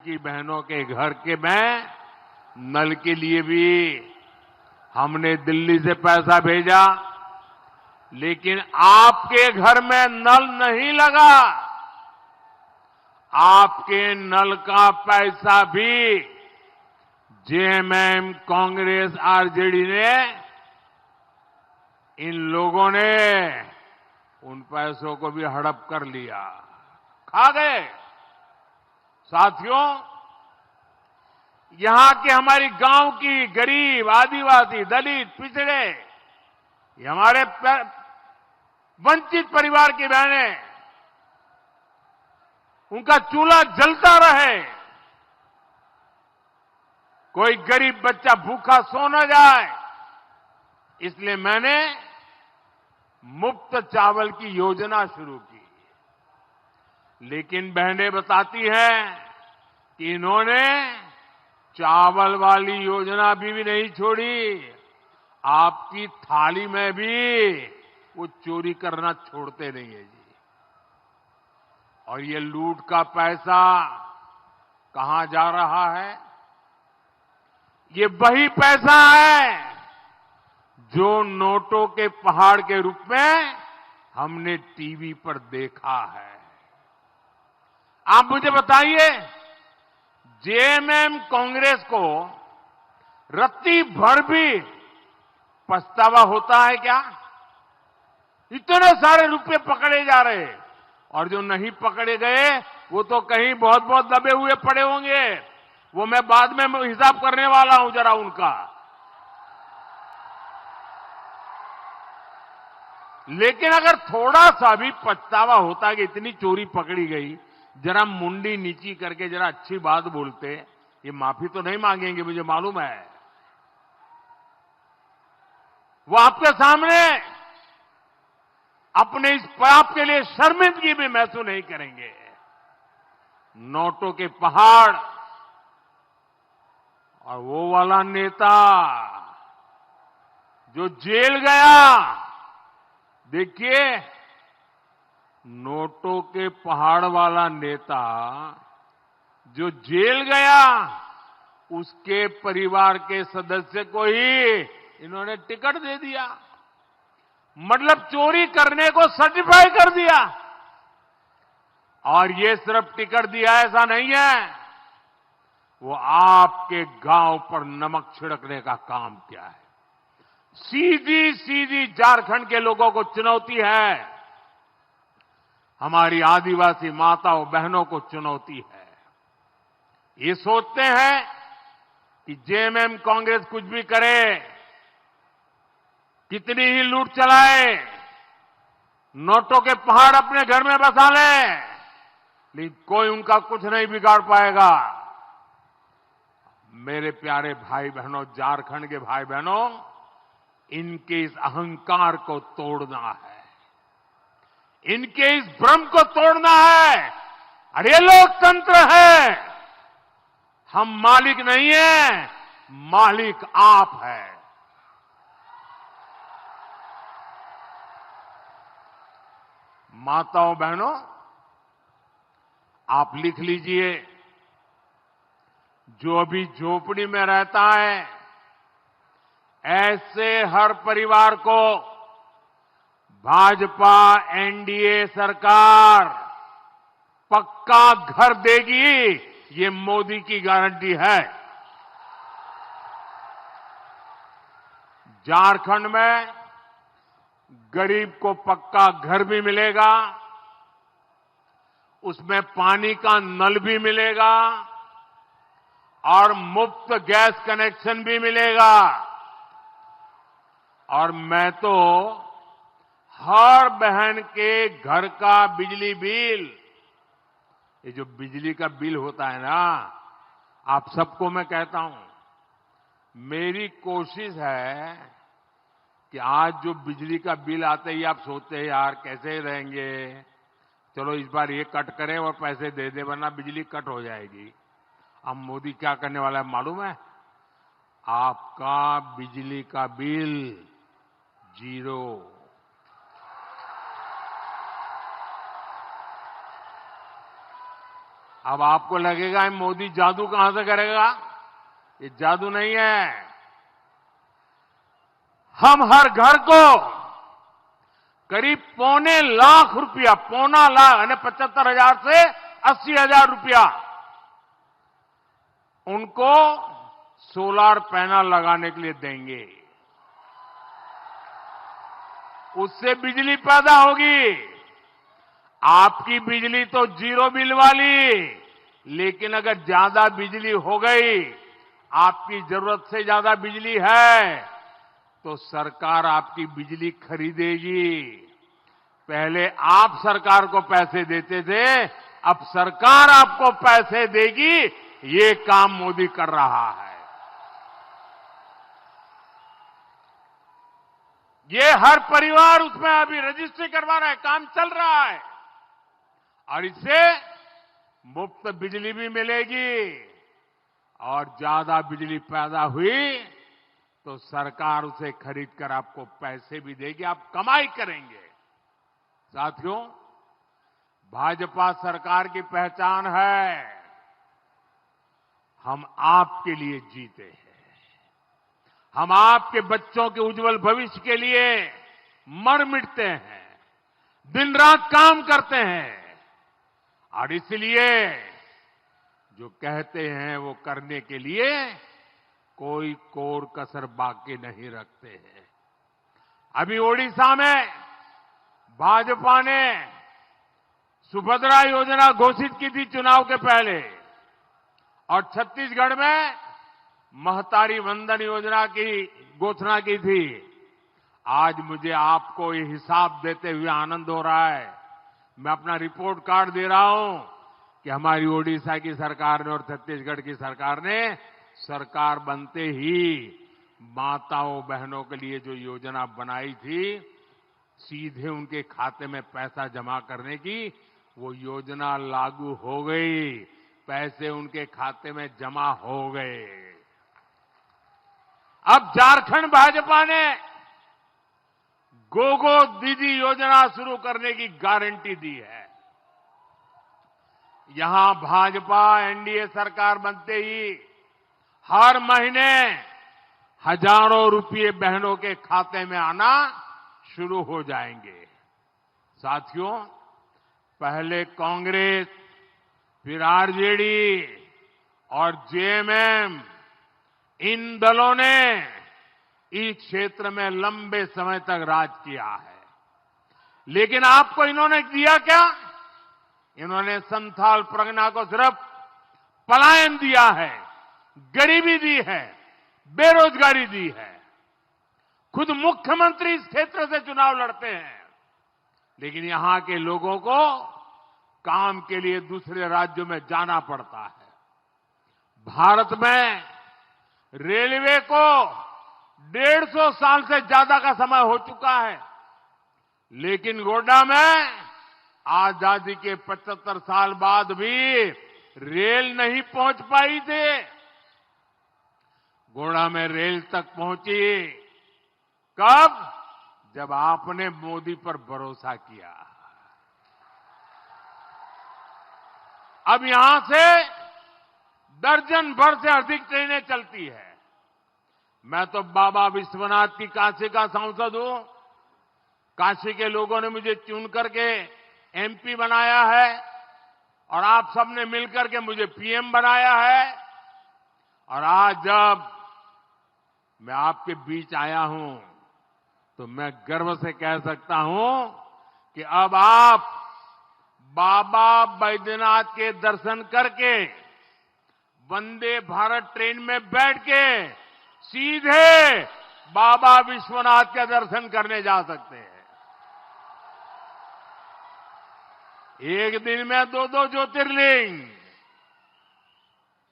की बहनों के घर के में नल के लिए भी हमने दिल्ली से पैसा भेजा, लेकिन आपके घर में नल नहीं लगा। आपके नल का पैसा भी जेएमएम, कांग्रेस, आरजेडी ने, इन लोगों ने उन पैसों को भी हड़प कर लिया, खा गए। साथियों, यहां के हमारी गांव की गरीब, आदिवासी, दलित, पिछड़े, ये हमारे वंचित परिवार की बहनें, उनका चूल्हा जलता रहे, कोई गरीब बच्चा भूखा सो न जाए, इसलिए मैंने मुफ्त चावल की योजना शुरू की। लेकिन बहनें बताती हैं कि इन्होंने चावल वाली योजना भी नहीं छोड़ी, आपकी थाली में भी वो चोरी करना छोड़ते नहीं है जी। और ये लूट का पैसा कहां जा रहा है? ये वही पैसा है जो नोटों के पहाड़ के रूप में हमने टीवी पर देखा है। आप मुझे बताइए, जेएमएम कांग्रेस को रत्ती भर भी पछतावा होता है क्या? इतने सारे रुपए पकड़े जा रहे, और जो नहीं पकड़े गए वो तो कहीं बहुत बहुत दबे हुए पड़े होंगे। वो मैं बाद में हिसाब करने वाला हूं जरा उनका। लेकिन अगर थोड़ा सा भी पछतावा होता कि इतनी चोरी पकड़ी गई, जरा मुंडी नीची करके जरा अच्छी बात बोलते। ये माफी तो नहीं मांगेंगे, मुझे मालूम है। वो आपके सामने अपने इस पाप के लिए शर्मिंदगी भी महसूस नहीं करेंगे। नोटों के पहाड़, और वो वाला नेता जो जेल गया, देखिए, नोटों के पहाड़ वाला नेता जो जेल गया, उसके परिवार के सदस्य को ही इन्होंने टिकट दे दिया। मतलब चोरी करने को सर्टिफाई कर दिया। और ये सिर्फ टिकट दिया ऐसा नहीं है, वो आपके गांव पर नमक छिड़कने का काम किया है। सीधी सीधी झारखंड के लोगों को चुनौती है, हमारी आदिवासी माताओं बहनों को चुनौती है। ये सोचते हैं कि जेएमएम कांग्रेस कुछ भी करे, कितनी ही लूट चलाए, नोटों के पहाड़ अपने घर में बसा ले, लेकिन कोई उनका कुछ नहीं बिगाड़ पाएगा। मेरे प्यारे भाई बहनों, झारखंड के भाई बहनों, इनके इस अहंकार को तोड़ना है, इनके इस भ्रम को तोड़ना है। अरे लोकतंत्र है, हम मालिक नहीं है, मालिक आप है। माताओं बहनों, आप लिख लीजिए, जो अभी झोपड़ी में रहता है, ऐसे हर परिवार को भाजपा एनडीए सरकार पक्का घर देगी, ये मोदी की गारंटी है। झारखंड में गरीब को पक्का घर भी मिलेगा, उसमें पानी का नल भी मिलेगा और मुफ्त गैस कनेक्शन भी मिलेगा। और मैं तो हर बहन के घर का बिजली बिल, ये जो बिजली का बिल होता है ना, आप सबको मैं कहता हूं, मेरी कोशिश है कि आज जो बिजली का बिल आते ही आप सोचते हैं यार कैसे रहेंगे, चलो इस बार ये कट करें और पैसे दे दे वरना बिजली कट हो जाएगी। अब मोदी क्या करने वाला है मालूम है? आपका बिजली का बिल 0। अब आपको लगेगा ये मोदी जादू कहां से करेगा? ये जादू नहीं है। हम हर घर को करीब ₹2.25 लाख, पौना लाख यानी 75,000 से 80,000 रुपया उनको सोलर पैनल लगाने के लिए देंगे। उससे बिजली पैदा होगी। आपकी बिजली तो जीरो बिल वाली, लेकिन अगर ज्यादा बिजली हो गई, आपकी जरूरत से ज्यादा बिजली है, तो सरकार आपकी बिजली खरीदेगी। पहले आप सरकार को पैसे देते थे, अब सरकार आपको पैसे देगी। ये काम मोदी कर रहा है। ये हर परिवार उसमें अभी रजिस्ट्री करवा रहा है, काम चल रहा है। और इससे मुफ्त बिजली भी मिलेगी और ज्यादा बिजली पैदा हुई तो सरकार उसे खरीद कर आपको पैसे भी देगी, आप कमाई करेंगे। साथियों, भाजपा सरकार की पहचान है हम आपके लिए जीते हैं। हम आपके बच्चों के उज्जवल भविष्य के लिए मर मिटते हैं, दिन रात काम करते हैं और इसलिए जो कहते हैं वो करने के लिए कोई कोर कसर बाकी नहीं रखते हैं। अभी ओडिशा में भाजपा ने सुभद्रा योजना घोषित की थी चुनाव के पहले, और छत्तीसगढ़ में महतारी वंदन योजना की घोषणा की थी। आज मुझे आपको ये हिसाब देते हुए आनंद हो रहा है। मैं अपना रिपोर्ट कार्ड दे रहा हूं कि हमारी ओडिशा की सरकार ने और छत्तीसगढ़ की सरकार ने सरकार बनते ही माताओं बहनों के लिए जो योजना बनाई थी, सीधे उनके खाते में पैसा जमा करने की, वो योजना लागू हो गई। पैसे उनके खाते में जमा हो गए। अब झारखंड भाजपा ने गोगो दीदी योजना शुरू करने की गारंटी दी है। यहां भाजपा एनडीए सरकार बनते ही हर महीने हजारों रुपये बहनों के खाते में आना शुरू हो जाएंगे। साथियों, पहले कांग्रेस, फिर आरजेडी और जेएमएम, इन दलों ने इस क्षेत्र में लंबे समय तक राज किया है। लेकिन आपको इन्होंने दिया क्या? इन्होंने संथाल परगना को सिर्फ पलायन दिया है, गरीबी दी है, बेरोजगारी दी है। खुद मुख्यमंत्री इस क्षेत्र से चुनाव लड़ते हैं, लेकिन यहां के लोगों को काम के लिए दूसरे राज्यों में जाना पड़ता है। भारत में रेलवे को 150 साल से ज्यादा का समय हो चुका है, लेकिन गोड्डा में आजादी के 75 साल बाद भी रेल नहीं पहुंच पाई थी। गोड्डा में रेल तक पहुंची कब? जब आपने मोदी पर भरोसा किया। अब यहां से दर्जन भर से अधिक ट्रेनें चलती है। मैं तो बाबा विश्वनाथ की काशी का सांसद हूं। काशी के लोगों ने मुझे चुन करके एमपी बनाया है और आप सबने मिलकर के मुझे पीएम बनाया है। और आज जब मैं आपके बीच आया हूं तो मैं गर्व से कह सकता हूं कि अब आप बाबा बैद्यनाथ के दर्शन करके वंदे भारत ट्रेन में बैठ के सीधे बाबा विश्वनाथ के दर्शन करने जा सकते हैं। एक दिन में 2-2 ज्योतिर्लिंग।